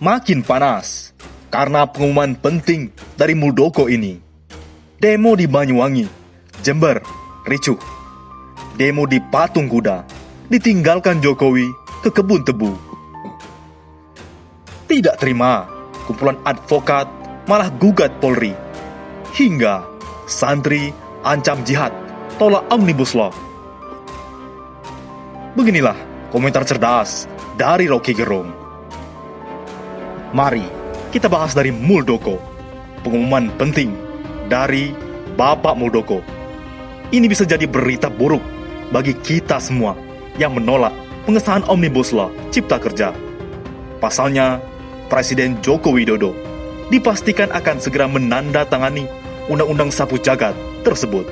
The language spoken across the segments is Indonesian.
makin panas karena pengumuman penting dari Muldoko ini. Demo di Banyuwangi, Jember, ricuh. Demo di Patung Kuda, ditinggalkan Jokowi ke kebun tebu. Tidak terima, kumpulan advokat malah gugat Polri. Hingga santri ancam jihad, tolak Omnibus Law. Beginilah komentar cerdas dari Rocky Gerung. Mari kita bahas dari Muldoko. Pengumuman penting dari Bapak Muldoko. Ini bisa jadi berita buruk bagi kita semua yang menolak pengesahan Omnibus Law Cipta Kerja. Pasalnya, Presiden Joko Widodo dipastikan akan segera menandatangani Undang-Undang Sapu Jagat tersebut.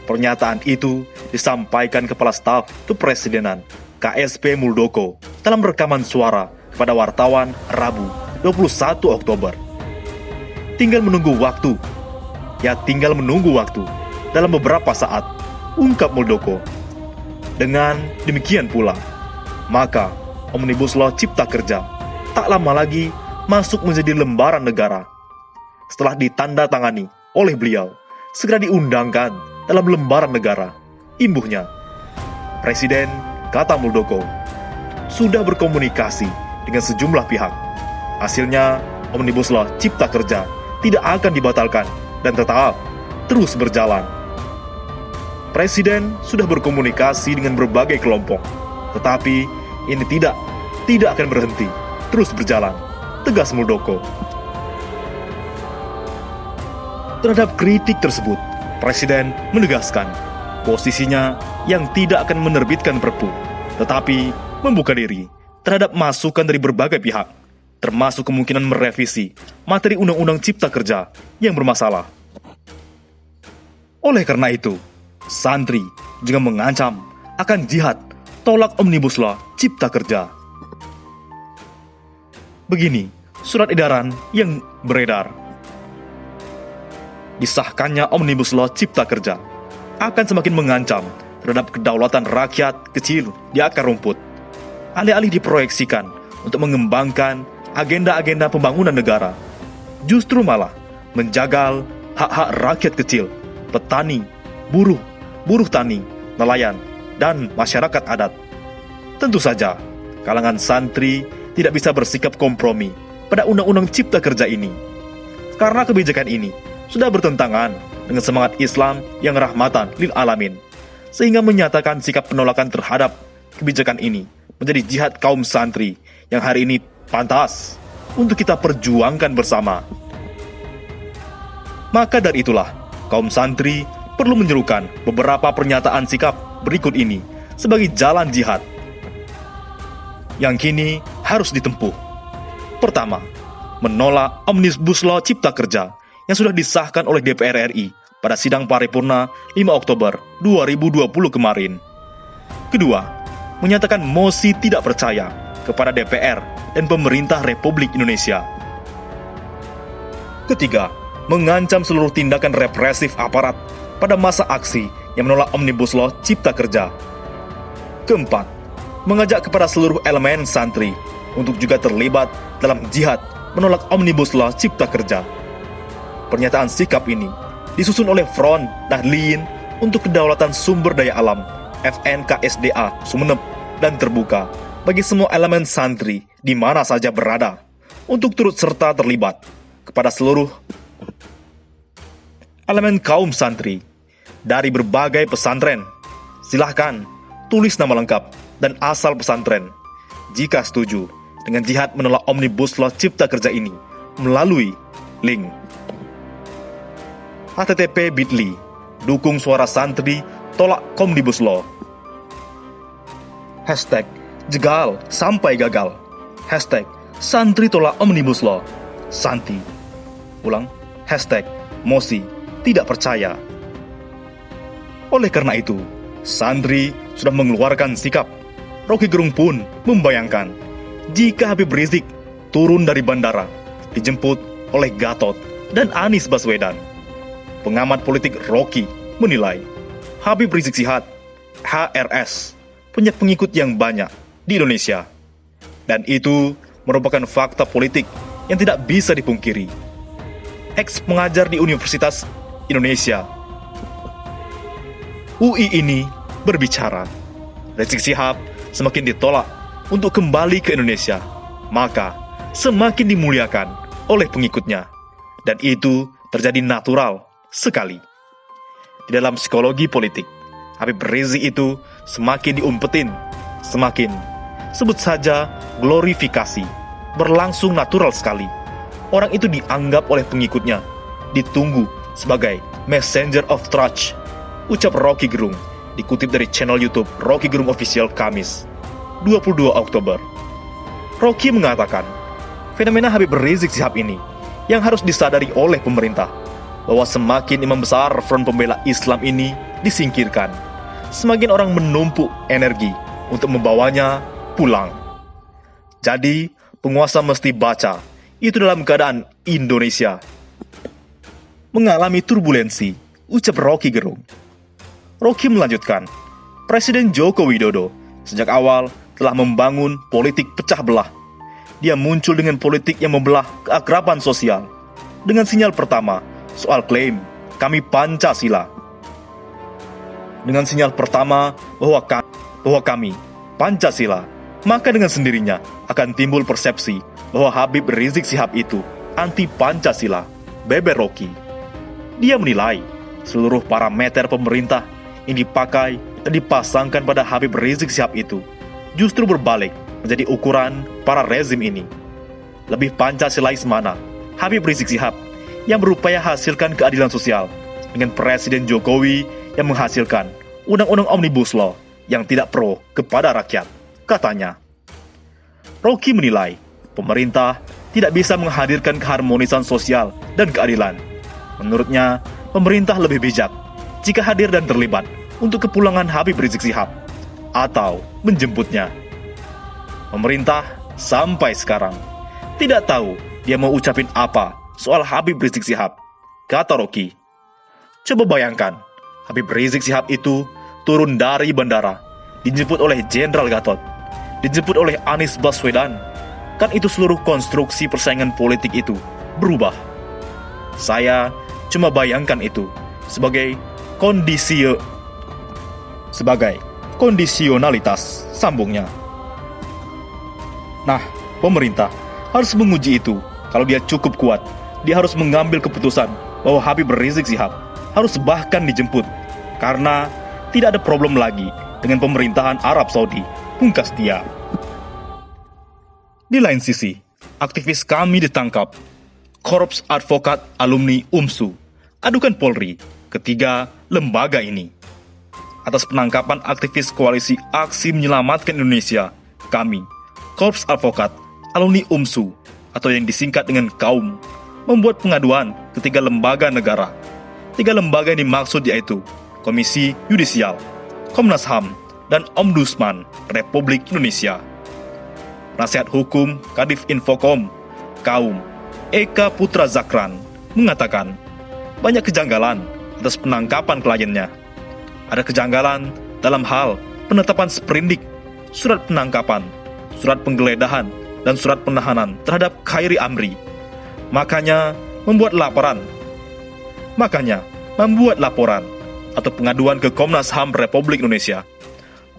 Pernyataan itu disampaikan Kepala Staf Kepresidenan KSP Muldoko dalam rekaman suara kepada wartawan Rabu 21 Oktober. Tinggal menunggu waktu dalam beberapa saat, ungkap Muldoko. Dengan demikian pula, maka Omnibus Law Cipta Kerja tak lama lagi masuk menjadi lembaran negara. Setelah ditandatangani oleh beliau, segera diundangkan dalam lembaran negara. Imbuhnya, Presiden, kata Muldoko, sudah berkomunikasi dengan sejumlah pihak. Hasilnya, Omnibus Law Cipta Kerja tidak akan dibatalkan dan tetap terus berjalan. Presiden sudah berkomunikasi dengan berbagai kelompok, tetapi ini tidak akan berhenti, terus berjalan, tegas Muldoko. Terhadap kritik tersebut, Presiden menegaskan posisinya yang tidak akan menerbitkan Perpu, tetapi membuka diri terhadap masukan dari berbagai pihak, termasuk kemungkinan merevisi materi Undang-Undang Cipta Kerja yang bermasalah. Oleh karena itu, santri juga mengancam akan jihad tolak Omnibus Law Cipta Kerja. Begini surat edaran yang beredar. Disahkannya Omnibus Law Cipta Kerja akan semakin mengancam terhadap kedaulatan rakyat kecil di akar rumput. Alih-alih diproyeksikan untuk mengembangkan agenda-agenda pembangunan negara, justru malah menjagal hak-hak rakyat kecil, petani, buruh tani, nelayan, dan masyarakat adat. Tentu saja, kalangan santri tidak bisa bersikap kompromi pada Undang-Undang Cipta Kerja ini. Karena kebijakan ini sudah bertentangan dengan semangat Islam yang rahmatan lil alamin, sehingga menyatakan sikap penolakan terhadap kebijakan ini menjadi jihad kaum santri yang hari ini pantas untuk kita perjuangkan bersama. Maka dari itulah, kaum santri perlu menyerukan beberapa pernyataan sikap berikut ini sebagai jalan jihad yang kini harus ditempuh. Pertama, menolak Omnibus Law Cipta Kerja yang sudah disahkan oleh DPR RI pada sidang paripurna 5 Oktober 2020 kemarin. Kedua, menyatakan mosi tidak percaya kepada DPR dan pemerintah Republik Indonesia. Ketiga, mengancam seluruh tindakan represif aparat pada masa aksi yang menolak Omnibus Law Cipta Kerja. Keempat, mengajak kepada seluruh elemen santri untuk juga terlibat dalam jihad menolak Omnibus Law Cipta Kerja. Pernyataan sikap ini disusun oleh Front Nahdliyin untuk Kedaulatan Sumber Daya Alam FNKSDA Sumeneb dan terbuka bagi semua elemen santri di mana saja berada untuk turut serta terlibat. Kepada seluruh elemen kaum santri dari berbagai pesantren, silahkan tulis nama lengkap dan asal pesantren jika setuju dengan jihad menolak Omnibus Law Cipta Kerja ini melalui link http://bit.ly dukung suara santri tolak Omnibus Law. #jegal sampai gagal. #santri tolak Omnibus Law. Santi. Ulang, #mosi tidak percaya. Oleh karena itu, santri sudah mengeluarkan sikap. Rocky Gerung pun membayangkan jika Habib Rizik turun dari bandara, dijemput oleh Gatot dan Anies Baswedan. Pengamat politik Rocky menilai Habib Rizik Syihab, HRS, punya pengikut yang banyak di Indonesia. Dan itu merupakan fakta politik yang tidak bisa dipungkiri. Ex pengajar di Universitas Indonesia UI ini berbicara, Rizik Syihab semakin ditolak untuk kembali ke Indonesia, maka semakin dimuliakan oleh pengikutnya. Dan itu terjadi natural sekali. Di dalam psikologi politik, Habib Rizik itu semakin diumpetin, semakin, sebut saja, glorifikasi, berlangsung natural sekali. Orang itu dianggap oleh pengikutnya, ditunggu sebagai messenger of trust, ucap Rocky Gerung, dikutip dari channel YouTube Rocky Gerung Official Kamis, 22 Oktober. Rocky mengatakan, fenomena Habib Rizik Syihab ini yang harus disadari oleh pemerintah, bahwa semakin imam besar Front Pembela Islam ini disingkirkan, semakin orang menumpuk energi untuk membawanya pulang. Jadi, penguasa mesti baca, itu dalam keadaan Indonesia mengalami turbulensi, ucap Rocky Gerung. Rocky melanjutkan, Presiden Joko Widodo sejak awal telah membangun politik pecah belah. Dia muncul dengan politik yang membelah keakraban sosial. Dengan sinyal pertama, soal klaim, kami Pancasila. Dengan sinyal pertama bahwa kami Pancasila, maka dengan sendirinya akan timbul persepsi bahwa Habib Rizik Syihab itu anti Pancasila, beber Rocky. Dia menilai seluruh parameter pemerintah yang dipakai dan dipasangkan pada Habib Rizik Syihab itu justru berbalik menjadi ukuran para rezim ini. Lebih Pancasilais mana Habib Rizik Syihab yang berupaya hasilkan keadilan sosial dengan Presiden Jokowi yang menghasilkan undang-undang Omnibus Law yang tidak pro kepada rakyat, katanya. Rocky menilai pemerintah tidak bisa menghadirkan keharmonisan sosial dan keadilan. Menurutnya, pemerintah lebih bijak jika hadir dan terlibat untuk kepulangan Habib Rizik Syihab atau menjemputnya. Pemerintah sampai sekarang tidak tahu dia mau ucapin apa soal Habib Rizik Syihab, kata Rocky. Coba bayangkan, Habib Rizik Syihab itu turun dari bandara, dijemput oleh Jenderal Gatot, dijemput oleh Anies Baswedan. Kan itu seluruh konstruksi persaingan politik itu berubah. Saya cuma bayangkan itu sebagai kondisionalitas, sambungnya. Nah, pemerintah harus menguji itu. Kalau dia cukup kuat, dia harus mengambil keputusan bahwa Habib Rizik Syihab harus bahkan dijemput, karena tidak ada problem lagi dengan pemerintahan Arab Saudi, pungkas dia. Di lain sisi, aktivis kami ditangkap. Korps Advokat Alumni UMSU adukan Polri ketiga lembaga ini. Atas penangkapan aktivis Koalisi Aksi Menyelamatkan Indonesia, kami, Korps Advokat Alumni UMSU, atau yang disingkat dengan KAUM, membuat pengaduan ke 3 lembaga negara. 3 lembaga yang dimaksud yaitu Komisi Yudisial, Komnas HAM, dan Ombudsman Republik Indonesia. Nasihat Hukum Kadif Infocom, KAUM, Eka Putra Zakran, mengatakan banyak kejanggalan atas penangkapan kliennya. Ada kejanggalan dalam hal penetapan sprindik, surat penangkapan, surat penggeledahan, dan surat penahanan terhadap Khairi Amri. Makanya membuat laporan atau pengaduan ke Komnas HAM Republik Indonesia,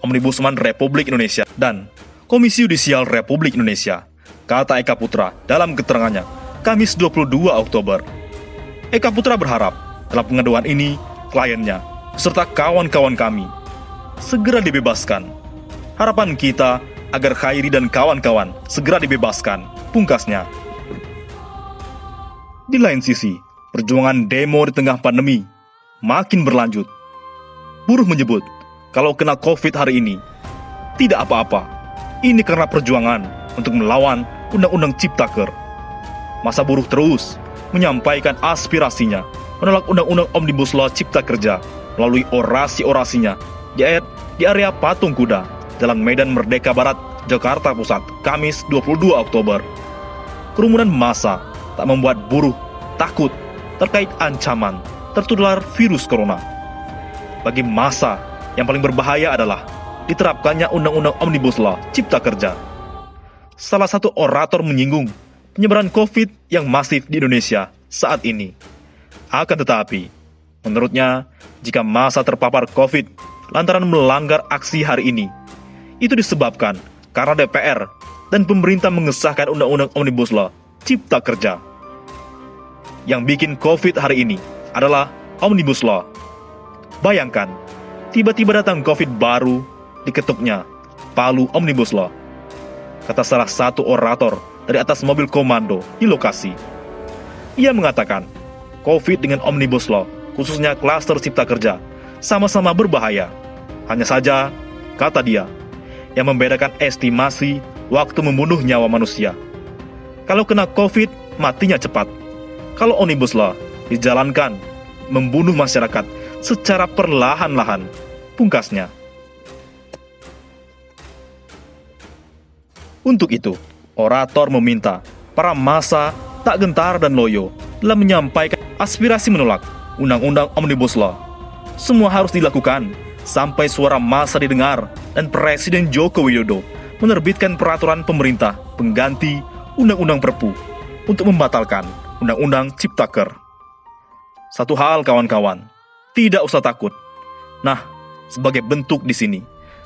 Ombudsman Republik Indonesia, dan Komisi Yudisial Republik Indonesia, kata Eka Putra dalam keterangannya Kamis 22 Oktober. Eka Putra berharap dalam pengaduan ini kliennya serta kawan-kawan kami segera dibebaskan. Harapan kita agar Khairi dan kawan-kawan segera dibebaskan, pungkasnya. Di lain sisi, perjuangan demo di tengah pandemi makin berlanjut. Buruh menyebut kalau kena COVID hari ini tidak apa-apa. Ini karena perjuangan untuk melawan Undang-Undang Ciptaker. Masa buruh terus menyampaikan aspirasinya menolak Undang-Undang Omnibus Law Cipta Kerja melalui orasi-orasinya di area Patung Kuda, Jalan Medan Merdeka Barat, Jakarta Pusat, Kamis 22 Oktober. Kerumunan massa tak membuat buruh takut terkait ancaman tertular virus corona. Bagi massa, yang paling berbahaya adalah diterapkannya Undang-Undang Omnibus Law Cipta Kerja. salah satu orator menyinggung penyebaran COVID yang masif di Indonesia saat ini. Akan tetapi, menurutnya, jika masa terpapar COVID lantaran melanggar aksi hari ini, itu disebabkan karena DPR dan pemerintah mengesahkan Undang-Undang Omnibus Law Cipta Kerja. Yang bikin COVID hari ini adalah Omnibus Law. Bayangkan, tiba-tiba datang COVID baru, diketuknya palu Omnibus Law. Kata salah satu orator dari atas mobil komando di lokasi. Ia mengatakan, COVID dengan Omnibus Law, khususnya klaster cipta kerja, sama-sama berbahaya. Hanya saja, kata dia, yang membedakan estimasi waktu membunuh nyawa manusia. Kalau kena COVID, matinya cepat. Kalau Omnibus Law dijalankan, membunuh masyarakat secara perlahan-lahan, pungkasnya. Untuk itu, orator meminta para massa tak gentar dan loyo dalam menyampaikan aspirasi menolak Undang-Undang Omnibus Law. Semua harus dilakukan sampai suara massa didengar dan Presiden Joko Widodo menerbitkan peraturan pemerintah pengganti Undang-Undang Perpu untuk membatalkan Undang-Undang Ciptaker. Satu hal kawan-kawan, tidak usah takut. Nah, sebagai bentuk di sini,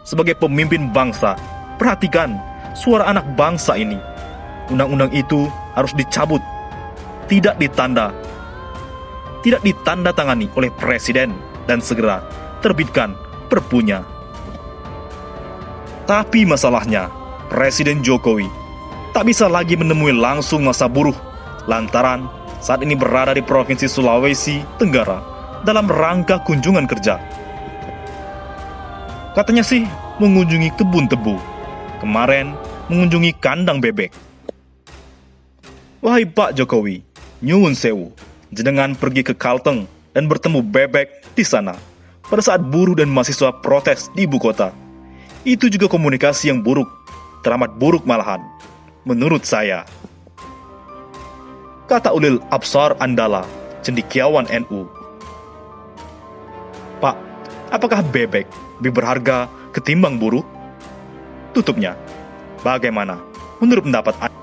sebagai pemimpin bangsa, perhatikan suara anak bangsa ini. Undang-undang itu harus dicabut, tidak ditandatangani oleh Presiden dan segera terbitkan perpunya. Tapi masalahnya, Presiden Jokowi tak bisa lagi menemui langsung masa buruh lantaran saat ini berada di Provinsi Sulawesi Tenggara dalam rangka kunjungan kerja. Katanya sih mengunjungi kebun tebu. Kemarin mengunjungi kandang bebek. Wahai Pak Jokowi, nyuwun sewu, jenengan pergi ke Kalteng dan bertemu bebek di sana pada saat buruh dan mahasiswa protes di ibu kota. Itu juga komunikasi yang buruk, teramat buruk malahan, menurut saya. Kata Ulil Absar Andala, cendekiawan NU. Pak, apakah bebek lebih berharga ketimbang buruh? Tutupnya, bagaimana menurut pendapat Anda?